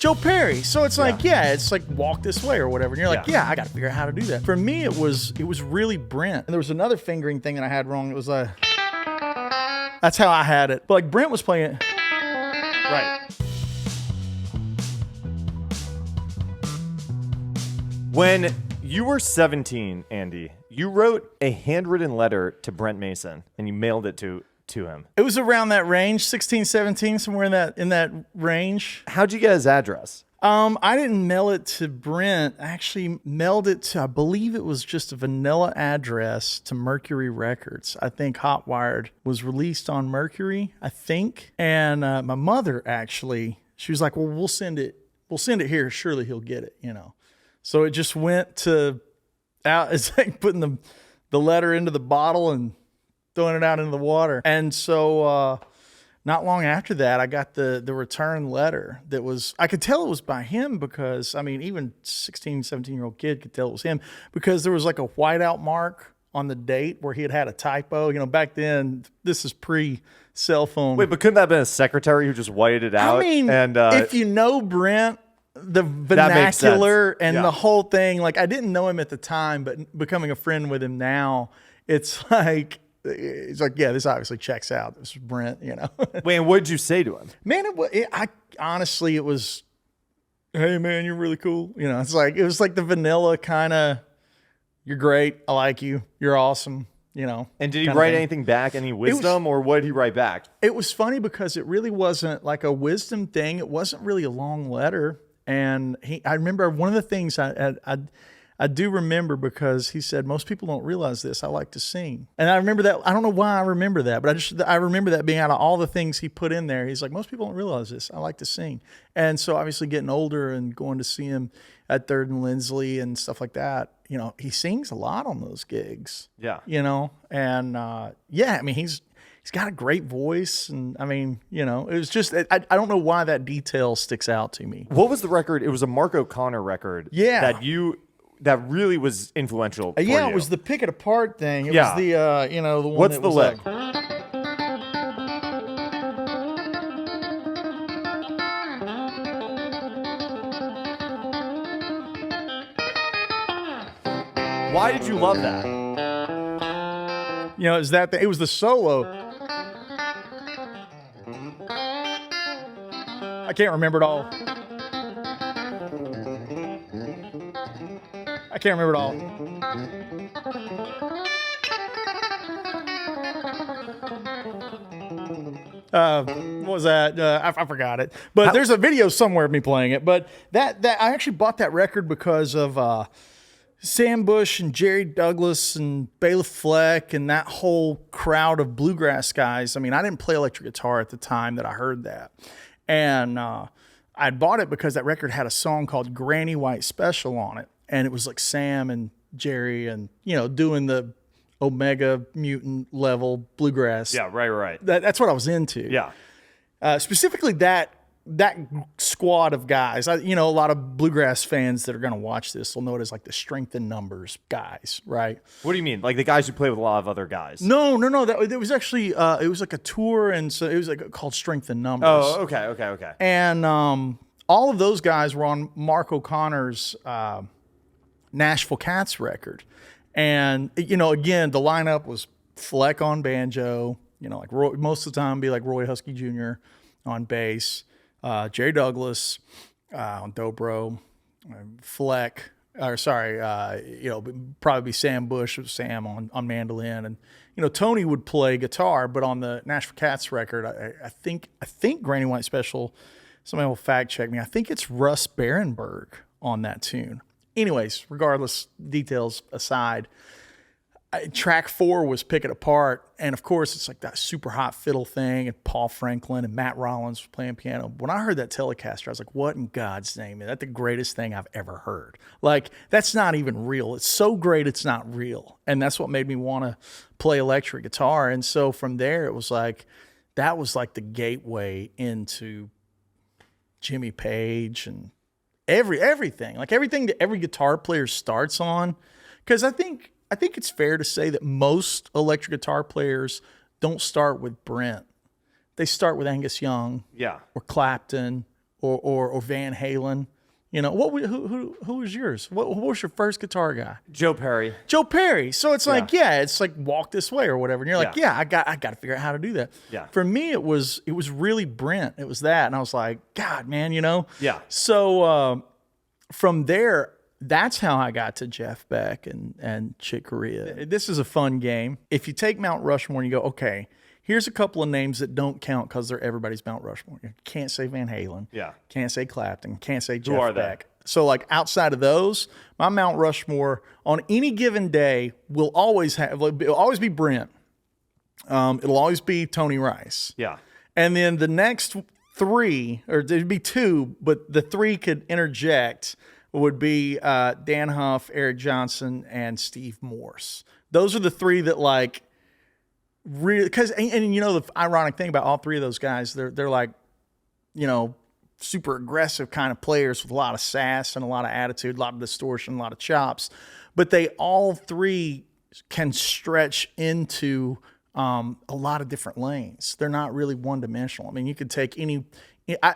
Joe Perry. So it's like, it's like walk this way or whatever. And you're like, I got to figure out how to do that. For me, it was really Brent. And there was another fingering thing that I had wrong. It was that's how I had it. But like Brent was playing it. Right. When you were 17, Andy, you wrote a handwritten letter to Brent Mason and you mailed it to him. It was around that range, 16, 17, somewhere in that range. How'd you get his address? I didn't mail it to Brent. I actually mailed it to, I believe it was just a vanilla address to Mercury Records. I think Hotwired was released on Mercury, I think. And my mother actually, she was like, well, we'll send it here. Surely he'll get it, you know. So it just went to out. It's like putting the letter into the bottle and throwing it out into the water. And so not long after that, I got the return letter that was, I could tell it was by him because, I mean, even 16, 17-year-old kid could tell it was him because there was like a whiteout mark on the date where he had a typo. You know, back then, this is pre-cell phone. Wait, but couldn't that have been a secretary who just whited it out? I mean, and, if you know Brent, the vernacular and the whole thing, like I didn't know him at the time, but becoming a friend with him now, it's like, yeah, this obviously checks out. This is Brent, you know. Wait, and what did you say to him? Man, honestly, it was, hey man, you're really cool. You know, it was like the vanilla kind of, you're great. I like you. You're awesome. You know. And did he write anything back? Any wisdom, or what did he write back? It was funny because it really wasn't like a wisdom thing. It wasn't really a long letter. And I remember one of the things I do remember because he said, most people don't realize this. I like to sing. And I remember that. I don't know why I remember that, but I remember that being out of all the things he put in there. He's like, most people don't realize this. I like to sing. And so obviously getting older and going to see him at 3rd and Lindsley and stuff like that, you know, he sings a lot on those gigs. Yeah. You know, and I mean, he's got a great voice, and I mean, you know, it was just, I don't know why that detail sticks out to me. What was the record? It was a Mark O'Connor record. Yeah. That really was influential for you. It was the Pick It Apart thing. It was the, you know, the one. What's the lick? Why did you love that? You know, it was the solo. I can't remember it all. I can't remember it all. What was that? I forgot it. But there's a video somewhere of me playing it. But that I actually bought that record because of Sam Bush and Jerry Douglas and Bela Fleck and that whole crowd of bluegrass guys. I mean, I didn't play electric guitar at the time that I heard that. And I bought it because that record had a song called Granny White Special on it. And it was like Sam and Jerry and, you know, doing the Omega mutant level bluegrass. Yeah, right. That's what I was into. Yeah. Specifically that squad of guys. You know, a lot of bluegrass fans that are going to watch this will know it as like the Strength in Numbers guys, right? What do you mean? Like the guys who play with a lot of other guys? No. It was actually, it was like a tour, and so it was like called Strength in Numbers. Oh, okay. And all of those guys were on Mark O'Connor's Nashville Cats record. And, you know, again, the lineup was Fleck on banjo, you know, like most of the time be like Roy Husky Jr. on bass, Jerry Douglas on dobro, Fleck, you know, probably be Sam Bush with Sam on mandolin. And, you know, Tony would play guitar, but on the Nashville Cats record, I think Granny White Special, somebody will fact check me, I think it's Russ Barenberg on that tune. Anyways, regardless, details aside, track 4 was Pick It Apart. And of course, it's like that super hot fiddle thing, and Paul Franklin and Matt Rollins was playing piano. When I heard that Telecaster, I was like, what in God's name? Is that the greatest thing I've ever heard? Like, that's not even real. It's so great, it's not real. And that's what made me want to play electric guitar. And so from there, it was like, that was like the gateway into Jimmy Page and everything, like everything that every guitar player starts on. Because I think it's fair to say that most electric guitar players don't start with Brent. They start with Angus Young, yeah, or Clapton, or Van Halen. You know, who was yours? What was your first guitar guy? Joe Perry. Joe Perry. So it's like, it's like Walk This Way or whatever. And you're like, I got to figure out how to do that. Yeah. For me, it was really Brent. It was that. And I was like, God, man, you know? Yeah. So from there, that's how I got to Jeff Beck and Chick Corea. This is a fun game. If you take Mount Rushmore and you go, okay, here's a couple of names that don't count because they're everybody's Mount Rushmore. You can't say Van Halen. Yeah. Can't say Clapton. Can't say Jeff Who are Beck. they? So like outside of those, my Mount Rushmore on any given day will always it'll always be Brent. It'll always be Tony Rice. Yeah. And then the next three, or there'd be two, but the three could interject, would be Dan Huff, Eric Johnson, and Steve Morse. Those are the three that like really, because and you know the ironic thing about all three of those guys, they're like, you know, super aggressive kind of players with a lot of sass and a lot of attitude, a lot of distortion, a lot of chops, but they all three can stretch into a lot of different lanes. They're not really one dimensional. I mean, you could take any.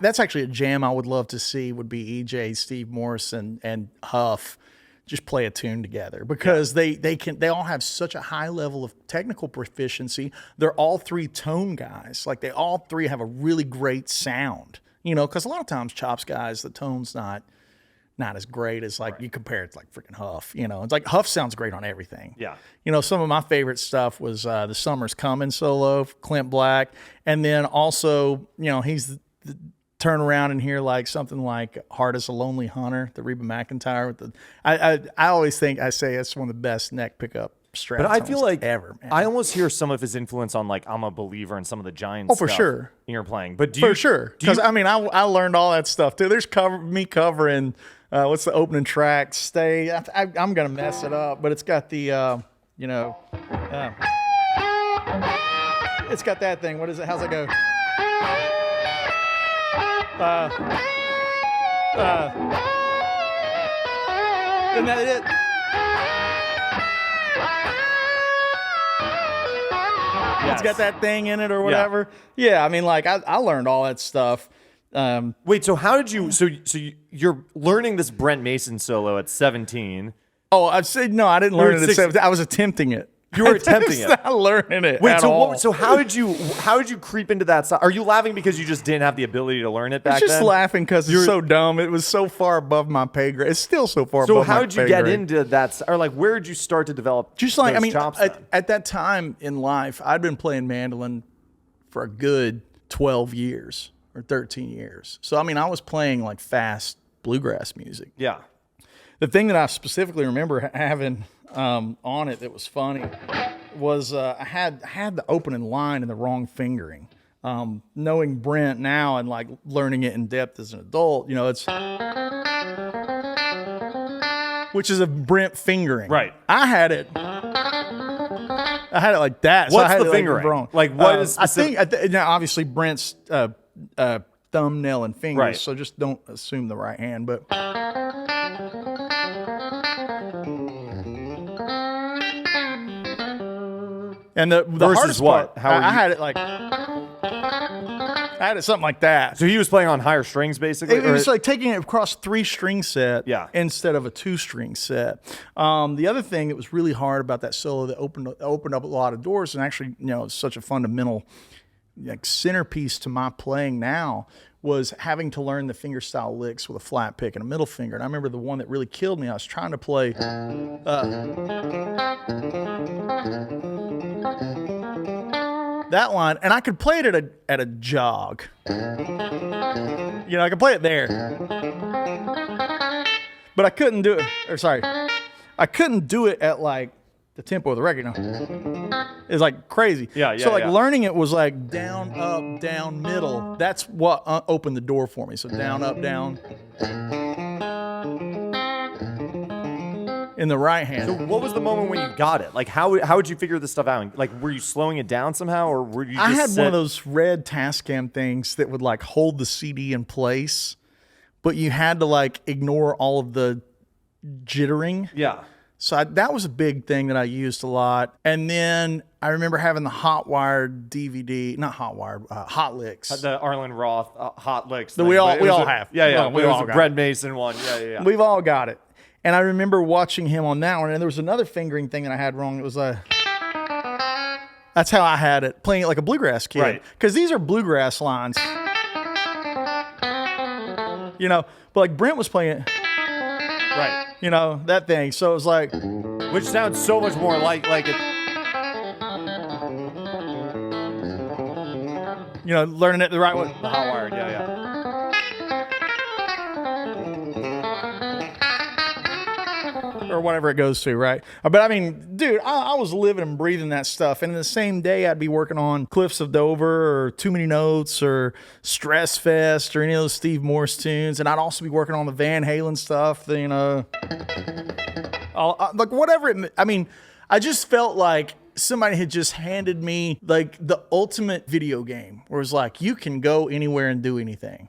That's actually a jam I would love to see. Would be EJ, Steve Morse, and Huff just play a tune together because they all have such a high level of technical proficiency. They're all three tone guys. Like they all three have a really great sound. You know, because a lot of times chops guys, the tone's not as great as like you compare it to like freaking Huff. You know, it's like Huff sounds great on everything. Yeah. You know, some of my favorite stuff was the Summer's Coming solo, Clint Black, and then also, you know, he's turn around and hear like something like "Hard as a Lonely Hunter," the Reba McEntire. With the I always think I say it's one of the best neck pickup strats. But I feel like ever, man. I almost hear some of his influence on like I'm a Believer and some of the Giants. For stuff sure. You're playing, but For sure, because I mean, I learned all that stuff too. There's me covering what's the opening track? Stay. I'm gonna mess it up, but it's got the you know, it's got that thing. What is it? How's it go? Isn't that it? It's got that thing in it or whatever. Yeah, I mean, like I learned all that stuff. Wait, so how did you? So you're learning this Brent Mason solo at 17. Oh, I said no. I didn't learn it at 17. I was attempting it. You were attempting it. Not learning it. Wait, at so all. so how did you creep into that side? Are you laughing because you just didn't have the ability to learn it back I'm just then? laughing because it's so dumb. It was so far above my pay grade. It's still so far above my pay grade. So how did you get into that? Or like, where did you start to develop? Just like, those I mean, chops at that time in life, I'd been playing mandolin for a good 12 years or 13 years. So, I mean, I was playing like fast bluegrass music. Yeah. The thing that I specifically remember having on it that was funny was I had the opening line in the wrong fingering. Knowing Brent now and like learning it in depth as an adult, you know, it's which is a Brent fingering. Right. I had it like that. What's so I had the it, fingering? Wrong. Like what is specific? I think now obviously Brent's thumbnail and fingers, Right. so just don't assume the right hand, but. And the versus hardest what? part, How I had it like, I had it something like that. So he was playing on higher strings, basically. It was like taking it across 3-string set instead of a 2-string set. The other thing that was really hard about that solo that opened up a lot of doors, and actually, you know, it's such a fundamental like centerpiece to my playing now, was having to learn the fingerstyle licks with a flat pick and a middle finger. And I remember the one that really killed me. I was trying to play. That line, and I could play it at a jog. You know, I could play it there, but I couldn't do it. Or sorry, I couldn't do it at like the tempo of the record. No, it's like crazy. Yeah. So like learning it was like down, up, down, middle. That's what opened the door for me. So down, up, down. In the right hand. So what was the moment when you got it? Like how would you figure this stuff out? Like were you slowing it down somehow, or were you just I had one of those red Tascam things that would like hold the CD in place, but you had to like ignore all of the jittering. Yeah. So that was a big thing that I used a lot. And then I remember having the Hot Wired DVD, not Hot Wired, Hot Licks. The Arlen Roth Hot Licks. That thing, we but it was all a- have. Yeah, yeah. We it was all a got Brent Mason one. Yeah, yeah, yeah. We've all got it. And I remember watching him on that one, and there was another fingering thing that I had wrong. It was that's how I had it, playing it like a bluegrass kid. Right. Because these are bluegrass lines. You know, but like Brent was playing it, Right. you know, that thing. So it was like, Which sounds so much more like it. you know, learning it the right way. The Hot Wired. Yeah, yeah. Or whatever it goes to, right? But I mean, dude, I was living and breathing that stuff. And in the same day, I'd be working on Cliffs of Dover or Too Many Notes or Stress Fest or any of those Steve Morse tunes. And I'd also be working on the Van Halen stuff, you know, like whatever. I mean, I just felt like somebody had just handed me like the ultimate video game where it was like, you can go anywhere and do anything.